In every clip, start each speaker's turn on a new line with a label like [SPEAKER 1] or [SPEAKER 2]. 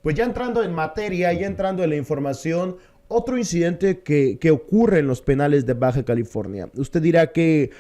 [SPEAKER 1] Pues ya entrando en materia, ya entrando en la información, otro incidente que ocurre en los penales de Baja California. Usted dirá que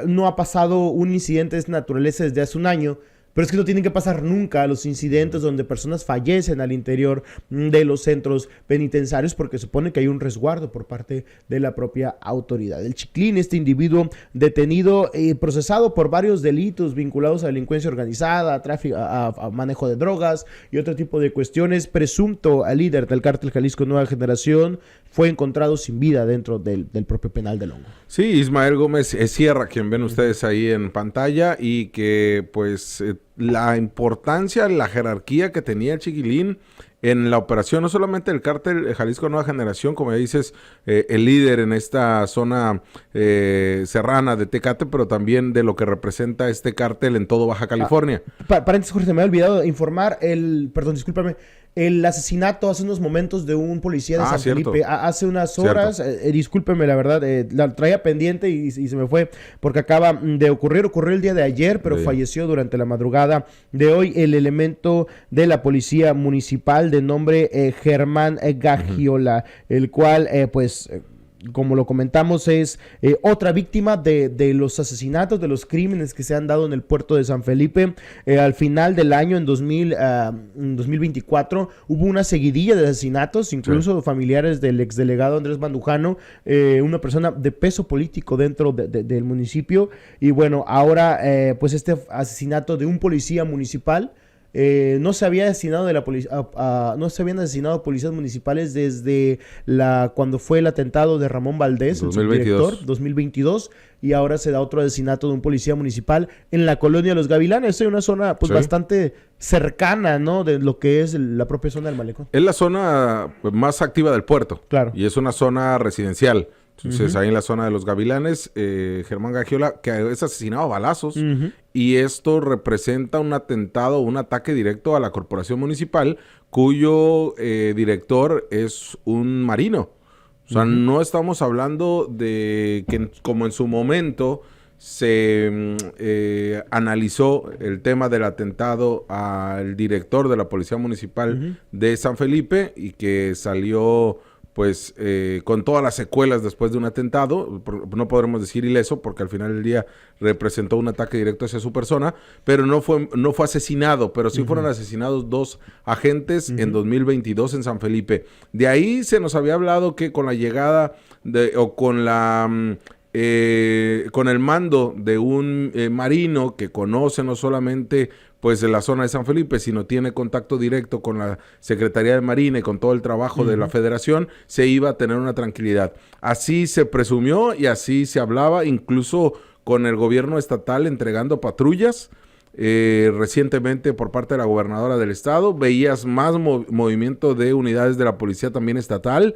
[SPEAKER 1] no ha pasado un incidente de esta naturaleza desde hace un año, pero es que no tienen que pasar nunca los incidentes donde personas fallecen al interior de los centros penitenciarios porque supone que hay un resguardo por parte de la propia autoridad. El Chiclín, este individuo detenido y procesado por varios delitos vinculados a delincuencia organizada, a tráfico, a manejo de drogas y otro tipo de cuestiones, presunto líder del cártel Jalisco Nueva Generación, fue encontrado sin vida dentro del propio penal de Longo.
[SPEAKER 2] Sí, Ismael Gómez Sierra, quien ven ustedes ahí en pantalla, y que pues la importancia, la jerarquía que tenía el Chiquilín en la operación, no solamente del cártel Jalisco Nueva Generación, como ya dices, el líder en esta zona serrana de Tecate, pero también de lo que representa este cártel en todo Baja California.
[SPEAKER 1] Paréntesis, Jorge, se me había olvidado informar discúlpame, el asesinato hace unos momentos de un policía de San Felipe, hace unas horas, discúlpeme, la verdad, la traía pendiente y se me fue, porque acaba de ocurrió el día de ayer, pero falleció durante la madrugada de hoy el elemento de la policía municipal de nombre Germán Gagiola, el cual, como lo comentamos, es otra víctima de los asesinatos, de los crímenes que se han dado en el puerto de San Felipe. Al final del año, en 2024, hubo una seguidilla de asesinatos, incluso familiares del exdelegado Andrés Bandujano, una persona de peso político dentro del municipio. Y bueno, ahora pues este asesinato de un policía municipal. No se había asesinado no se habían asesinado policías municipales desde cuando fue el atentado de Ramón Valdés, 2022, y ahora se da otro asesinato de un policía municipal en la colonia de Los Gavilanes, una zona bastante cercana, ¿no?, de lo que es la propia zona del Malecón.
[SPEAKER 2] Es la zona más activa del puerto,
[SPEAKER 1] claro,
[SPEAKER 2] y es una zona residencial. Entonces, ahí en la zona de Los Gavilanes, Germán Gagiola, que es asesinado a balazos, y esto representa un atentado, un ataque directo a la corporación municipal, cuyo director es un marino. O sea, no estamos hablando de que, como en su momento se analizó el tema del atentado al director de la Policía Municipal de San Felipe, y que salió pues con todas las secuelas después de un atentado. No podremos decir ileso, porque al final del día representó un ataque directo hacia su persona, pero no fue asesinado, pero sí fueron asesinados 2 agentes en 2022 en San Felipe. De ahí se nos había hablado que con la llegada con el mando de un marino que conoce no solamente pues de la zona de San Felipe, sino tiene contacto directo con la Secretaría de Marina y con todo el trabajo de la Federación, se iba a tener una tranquilidad. Así se presumió y así se hablaba, incluso con el gobierno estatal entregando patrullas. Recientemente por parte de la gobernadora del estado, veías más movimiento de unidades de la policía también estatal,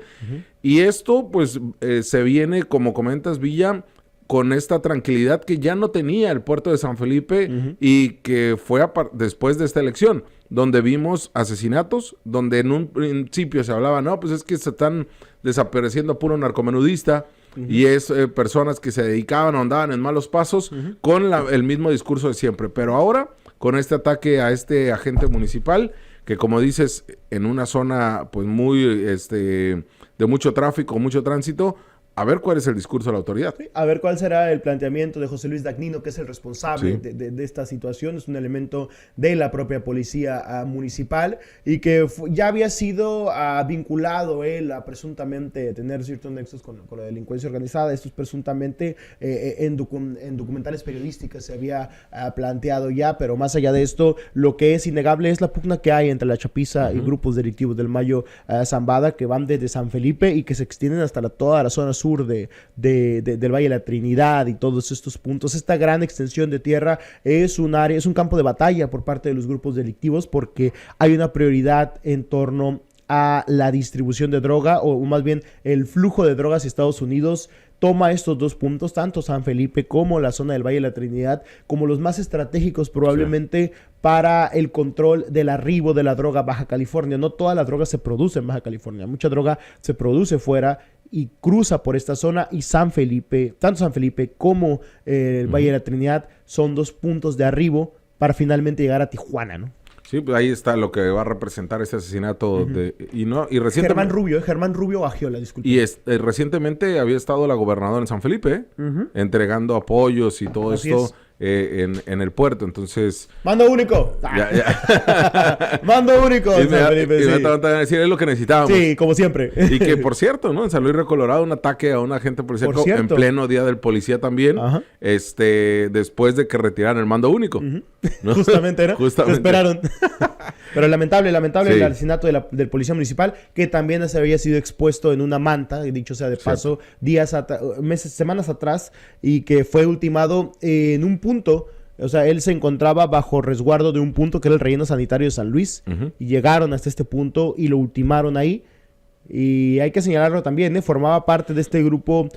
[SPEAKER 2] y esto pues se viene, como comentas, Villa, con esta tranquilidad que ya no tenía el puerto de San Felipe, y que fue después de esta elección, donde vimos asesinatos, donde en un principio se hablaba, no, pues es que se están desapareciendo a puro narcomenudista, y es personas que se dedicaban o andaban en malos pasos, con el mismo discurso de siempre. Pero ahora, con este ataque a este agente municipal, que como dices, en una zona pues muy de mucho tráfico, mucho tránsito, a ver cuál es el discurso de la autoridad.
[SPEAKER 1] Sí, a ver cuál será el planteamiento de José Luis Dagnino, que es el responsable de esta situación. Es un elemento de la propia policía municipal, y que ya había sido vinculado él a presuntamente tener ciertos nexos con la delincuencia organizada. Esto es presuntamente en documentales periodísticos se había planteado ya, pero más allá de esto, lo que es innegable es la pugna que hay entre la Chapiza y grupos delictivos del Mayo Zambada, que van desde San Felipe y que se extienden hasta toda la zona sur del Valle de la Trinidad y todos estos puntos. Esta gran extensión de tierra es un campo de batalla por parte de los grupos delictivos, porque hay una prioridad en torno a la distribución de droga, o más bien el flujo de drogas hacia Estados Unidos. Toma estos 2 puntos, tanto San Felipe como la zona del Valle de la Trinidad, como los más estratégicos probablemente para el control del arribo de la droga a Baja California. No toda la droga se produce en Baja California, mucha droga se produce fuera y cruza por esta zona, y San Felipe, tanto San Felipe como el Valle de la Trinidad son 2 puntos de arribo para finalmente llegar a Tijuana, ¿no?
[SPEAKER 2] Sí, pues ahí está lo que va a representar este asesinato. Y recientemente...
[SPEAKER 1] Germán Rubio Bagiola, disculpe.
[SPEAKER 2] Y recientemente había estado la gobernadora en San Felipe, entregando apoyos y todo esto en el puerto. Entonces...
[SPEAKER 1] ¡Mando único! ¡Mando único!
[SPEAKER 2] Y me van a decir, es lo que necesitábamos.
[SPEAKER 1] Sí, como siempre.
[SPEAKER 2] Y que, por cierto, ¿no? En San Luis Río Colorado, un ataque a un agente policíaco en pleno Día del Policía también, después de que retiraran el mando único. ¿No?
[SPEAKER 1] Justamente, ¿no?
[SPEAKER 2] Justamente.
[SPEAKER 1] Lo esperaron. Pero lamentable el asesinato del policía municipal, que también se había sido expuesto en una manta, dicho sea de paso, semanas atrás, y que fue ultimado en un punto. O sea, él se encontraba bajo resguardo de un punto que era el relleno sanitario de San Luis, y llegaron hasta este punto y lo ultimaron ahí. Y hay que señalarlo también, formaba parte de este grupo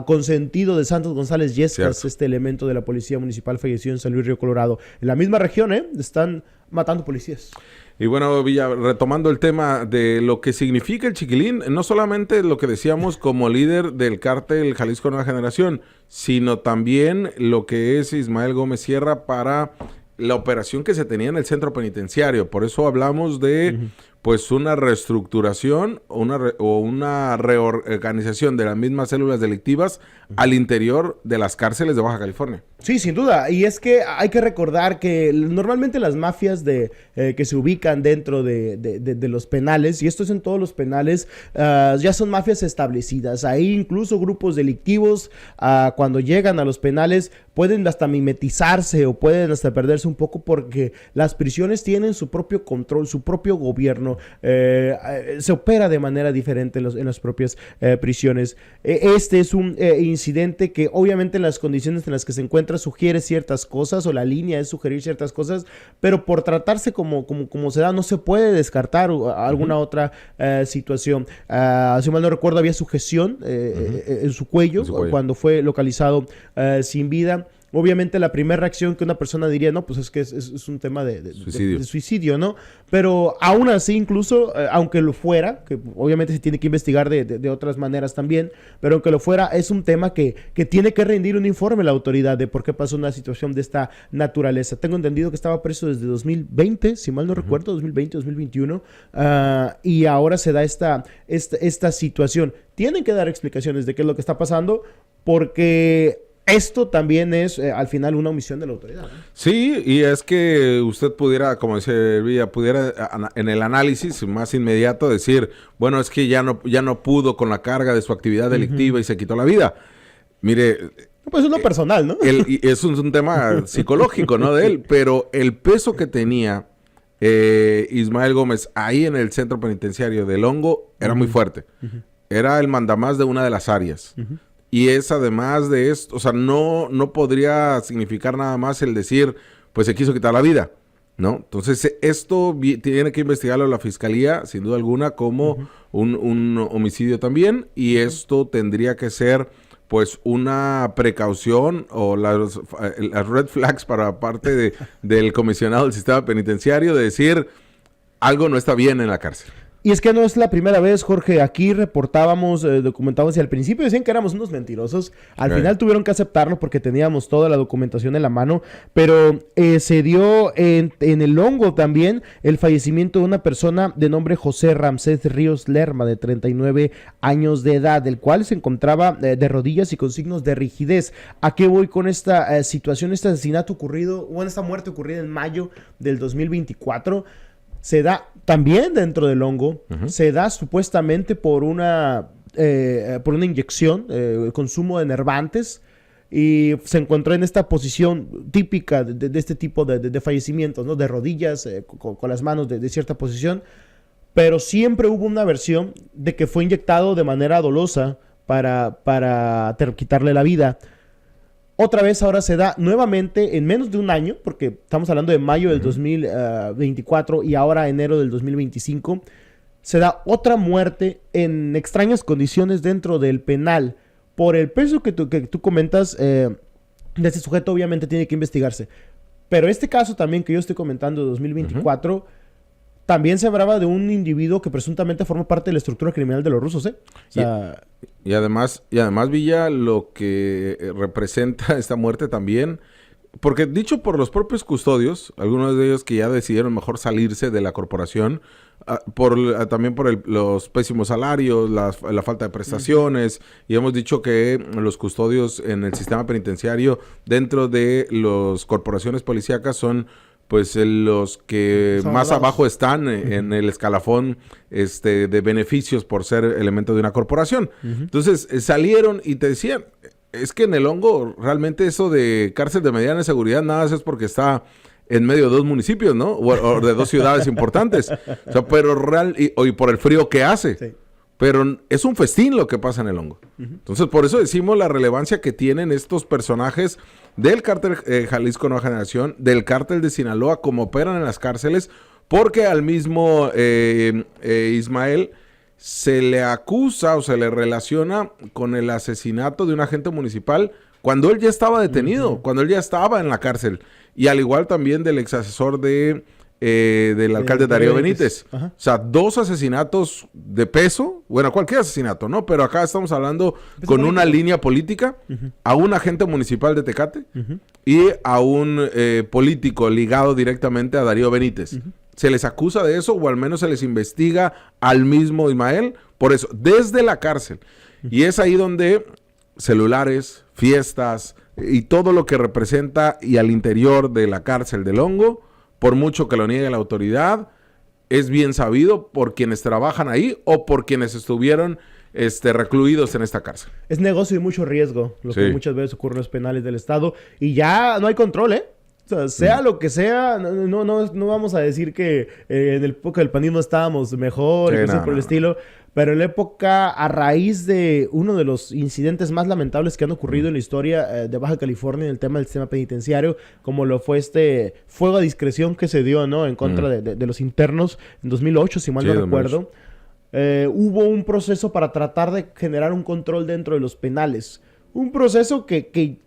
[SPEAKER 1] consentido de Santos González Yescas, este elemento de la policía municipal fallecido en San Luis Río Colorado. En la misma región, están matando policías.
[SPEAKER 2] Y bueno, Villa, retomando el tema de lo que significa el Chiquilín, no solamente lo que decíamos como líder del cártel Jalisco Nueva Generación, sino también lo que es Ismael Gómez Sierra para la operación que se tenía en el centro penitenciario. Por eso hablamos de pues una reestructuración o una reorganización de las mismas células delictivas al interior de las cárceles de Baja California.
[SPEAKER 1] Sí, sin duda. Y es que hay que recordar que normalmente las mafias que se ubican dentro de los penales, y esto es en todos los penales, ya son mafias establecidas. Ahí incluso grupos delictivos, cuando llegan a los penales, pueden hasta mimetizarse o pueden hasta perderse un poco porque las prisiones tienen su propio control, su propio gobierno. Se opera de manera diferente en las propias prisiones. Este es un incidente que obviamente en las condiciones en las que se encuentra sugiere ciertas cosas, o la línea es sugerir ciertas cosas, pero por tratarse como se da, no se puede descartar alguna otra situación. Si mal no recuerdo, había sujeción en su cuello cuando fue localizado sin vida. Obviamente la primera reacción que una persona diría, no, pues es que es un tema de suicidio, ¿no? Pero aún así, incluso, aunque lo fuera, que obviamente se tiene que investigar de otras maneras también, pero aunque lo fuera, es un tema que tiene que rendir un informe la autoridad de por qué pasó una situación de esta naturaleza. Tengo entendido que estaba preso desde 2020, si mal no recuerdo, 2020, 2021, y ahora se da esta situación. Tienen que dar explicaciones de qué es lo que está pasando, porque esto también es, al final, una omisión de la autoridad, ¿no?
[SPEAKER 2] Sí, y es que usted pudiera, como dice Villa, en el análisis más inmediato decir, bueno, es que ya no pudo con la carga de su actividad delictiva y se quitó la vida. Mire...
[SPEAKER 1] Pues es lo personal, ¿no?
[SPEAKER 2] Es un tema psicológico, ¿no? De él, pero el peso que tenía Ismael Gómez ahí en el centro penitenciario del Hongo era muy fuerte. Era el mandamás de una de las áreas. Y es además de esto, o sea, no podría significar nada más el decir, pues se quiso quitar la vida, ¿no? Entonces, esto tiene que investigarlo la Fiscalía, sin duda alguna, como un homicidio también, y esto tendría que ser, pues, una precaución o las red flags para parte del comisionado del sistema penitenciario de decir, algo no está bien en la cárcel.
[SPEAKER 1] Y es que no es la primera vez, Jorge. Aquí reportábamos, documentábamos, y al principio decían que éramos unos mentirosos. Al final tuvieron que aceptarlo porque teníamos toda la documentación en la mano. Pero se dio en el Hongo también el fallecimiento de una persona de nombre José Ramsés Ríos Lerma, de 39 años de edad, el cual se encontraba de rodillas y con signos de rigidez. ¿A qué voy con esta situación, este asesinato ocurrido, o esta muerte ocurrida en mayo del 2024? Se da también dentro del Hongo, se da supuestamente por una inyección, consumo de enervantes, y se encontró en esta posición típica de este tipo de fallecimientos, ¿no? De rodillas, con las manos de cierta posición, pero siempre hubo una versión de que fue inyectado de manera dolosa para quitarle la vida. Otra vez ahora se da nuevamente en menos de un año, porque estamos hablando de mayo del 2024 y ahora enero del 2025, se da otra muerte en extrañas condiciones dentro del penal. Por el peso que tú comentas, de este sujeto obviamente tiene que investigarse. Pero este caso también que yo estoy comentando de 2024... También se hablaba de un individuo que presuntamente forma parte de la estructura criminal de los rusos, ¿eh? O sea... y además,
[SPEAKER 2] Villa, lo que representa esta muerte también porque dicho por los propios custodios, algunos de ellos que ya decidieron mejor salirse de la corporación, también por los pésimos salarios, la falta de prestaciones, y hemos dicho que los custodios en el sistema penitenciario dentro de las corporaciones policíacas son pues los que más abajo están en el escalafón de beneficios por ser elemento de una corporación. Entonces salieron y te decían, es que en el hongo realmente eso de cárcel de mediana seguridad nada más es porque está en medio de 2 municipios, ¿no? O de 2 ciudades importantes. O sea, pero y por el frío que hace. Sí. Pero es un festín lo que pasa en el hongo. Entonces, por eso decimos la relevancia que tienen estos personajes del cártel Jalisco Nueva Generación, del cártel de Sinaloa, como operan en las cárceles, porque al mismo Ismael se le acusa o se le relaciona con el asesinato de un agente municipal cuando él ya estaba detenido, cuando él ya estaba en la cárcel. Y al igual también del ex asesor del alcalde Darío Benítez. O sea, 2 asesinatos de peso. Bueno, cualquier asesinato, ¿no? Pero acá estamos hablando con una línea política a un agente municipal de Tecate y a un político ligado directamente a Darío Benítez. Se les acusa de eso, o al menos se les investiga al mismo Ismael por eso, desde la cárcel. Y es ahí donde celulares, fiestas y todo lo que representa y al interior de la cárcel del hongo, por mucho que lo niegue la autoridad, es bien sabido por quienes trabajan ahí o por quienes estuvieron recluidos en esta cárcel.
[SPEAKER 1] Es negocio y mucho riesgo, lo que muchas veces ocurre en los penales del Estado, y ya no hay control, ¿eh? O sea lo que sea, no vamos a decir que en la época del panismo estábamos mejor, y cosas por el estilo, pero en la época, a raíz de uno de los incidentes más lamentables que han ocurrido en la historia de Baja California en el tema del sistema penitenciario, como lo fue fuego a discreción que se dio, ¿no?, en contra de los internos en 2008, si mal no recuerdo. Hubo un proceso para tratar de generar un control dentro de los penales. Un proceso que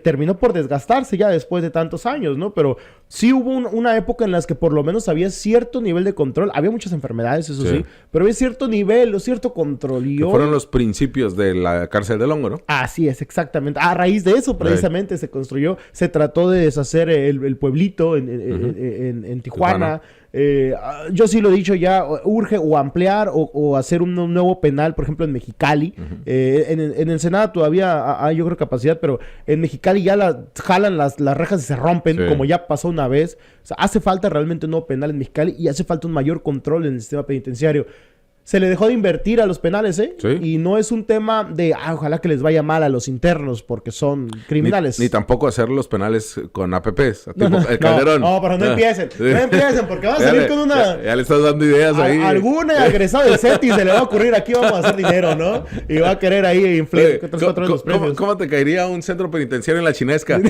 [SPEAKER 1] terminó por desgastarse ya después de tantos años, ¿no? Pero sí hubo una época en la que por lo menos había cierto nivel de control. Había muchas enfermedades, eso sí, pero había cierto nivel o cierto control.
[SPEAKER 2] Que fueron los principios de la cárcel del hongo, ¿no?
[SPEAKER 1] Así es, exactamente. A raíz de eso, precisamente, se construyó, se trató de deshacer el pueblito en Tijuana. Yo sí lo he dicho ya, urge o ampliar o hacer un nuevo penal, por ejemplo, en Mexicali. En Ensenada todavía hay, yo creo, capacidad, pero en Mexicali ya jalan las rejas y se rompen, como ya pasó una vez. O sea, hace falta realmente un nuevo penal en Mexicali y hace falta un mayor control en el sistema penitenciario. Se le dejó de invertir a los penales, ¿eh? Sí. Y no es un tema de, ojalá que les vaya mal a los internos porque son criminales.
[SPEAKER 2] Ni tampoco hacer los penales con APPs, tipo el Calderón.
[SPEAKER 1] No, pero no empiecen. No empiecen porque van a salir con una...
[SPEAKER 2] Ya le estás dando ideas ahí.
[SPEAKER 1] Algún egresado del CETI se le va a ocurrir, aquí vamos a hacer dinero, ¿no? Y va a querer ahí inflar 3-4 los precios.
[SPEAKER 2] ¿Cómo te caería un centro penitenciario en la Chinesca?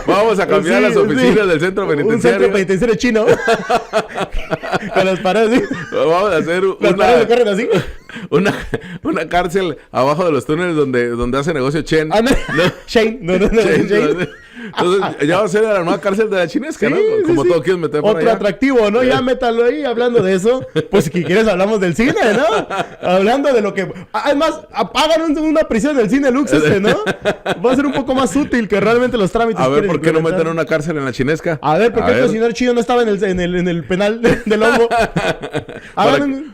[SPEAKER 2] Vamos a cambiar las oficinas del centro penitenciario.
[SPEAKER 1] Un centro penitenciario chino. Con las paredes, ¿sí?
[SPEAKER 2] Vamos a hacer una cárcel abajo de los túneles donde hace negocio Chen.
[SPEAKER 1] No. Shane. No. Shane.
[SPEAKER 2] Entonces, ya va a ser la nueva cárcel de la Chinesca, ¿no? Como todos quieren meter por
[SPEAKER 1] allá. Otro atractivo, ¿no? Ya métalo ahí, hablando de eso. Pues si quieres hablamos del cine, ¿no? Hablando de lo que... Además, hagan una prisión del cine Lux ¿no? Va a ser un poco más útil que realmente los trámites.
[SPEAKER 2] A ver, ¿por qué no meten una cárcel en la Chinesca?
[SPEAKER 1] A ver, ¿por qué el cocinero chino no estaba en el penal del hongo?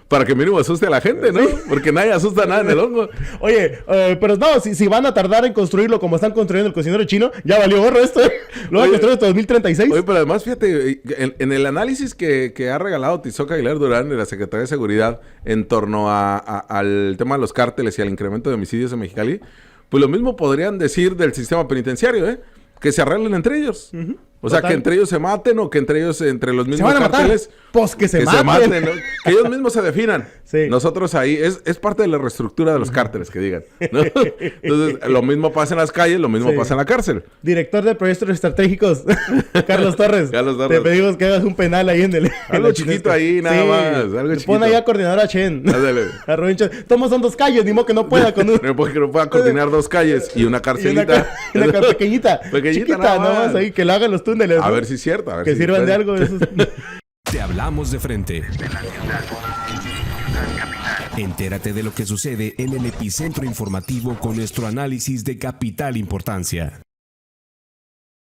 [SPEAKER 2] Para que mínimo asuste a la gente, ¿no? Porque nadie asusta nada en el hongo.
[SPEAKER 1] Oye, pero no, si van a tardar en construirlo como están construyendo el cocinero chino, ya valió gorro esto, ¿eh? Lo van a construir hasta 2036.
[SPEAKER 2] Oye, pero además, fíjate, en el análisis que ha regalado Tizoc Aguilar Durán de la Secretaría de Seguridad en torno al tema de los cárteles y al incremento de homicidios en Mexicali, pues lo mismo podrían decir del sistema penitenciario, ¿eh? Que se arreglen entre ellos. O sea, que entre ellos se maten o que entre ellos, entre los mismos cárteles...
[SPEAKER 1] Pues que se maten,
[SPEAKER 2] ¿no? Que ellos mismos se definan. Sí. Nosotros ahí... Es parte de la reestructura de los cárteles, que digan, ¿no? Entonces, lo mismo pasa en las calles, lo mismo pasa en la cárcel.
[SPEAKER 1] Director de Proyectos Estratégicos, Carlos Torres. Te pedimos que hagas un penal ahí en el...
[SPEAKER 2] Algo chiquito ahí, nada más. Algo chiquito.
[SPEAKER 1] Pon ahí a coordinador a Chen. A Rubén Chen. Todos son 2 calles, ni modo que no pueda con
[SPEAKER 2] No pueda coordinar 2 calles y una carcelita.
[SPEAKER 1] Y una pequeñita. Chiquita, nada más ahí, que le hagan los túneles.
[SPEAKER 2] A ver si es cierto.
[SPEAKER 1] Que sirvan de algo.
[SPEAKER 3] Te hablamos de frente.
[SPEAKER 4] Desde la ciudad capital.
[SPEAKER 3] Entérate de lo que sucede en el epicentro informativo con nuestro análisis de capital importancia.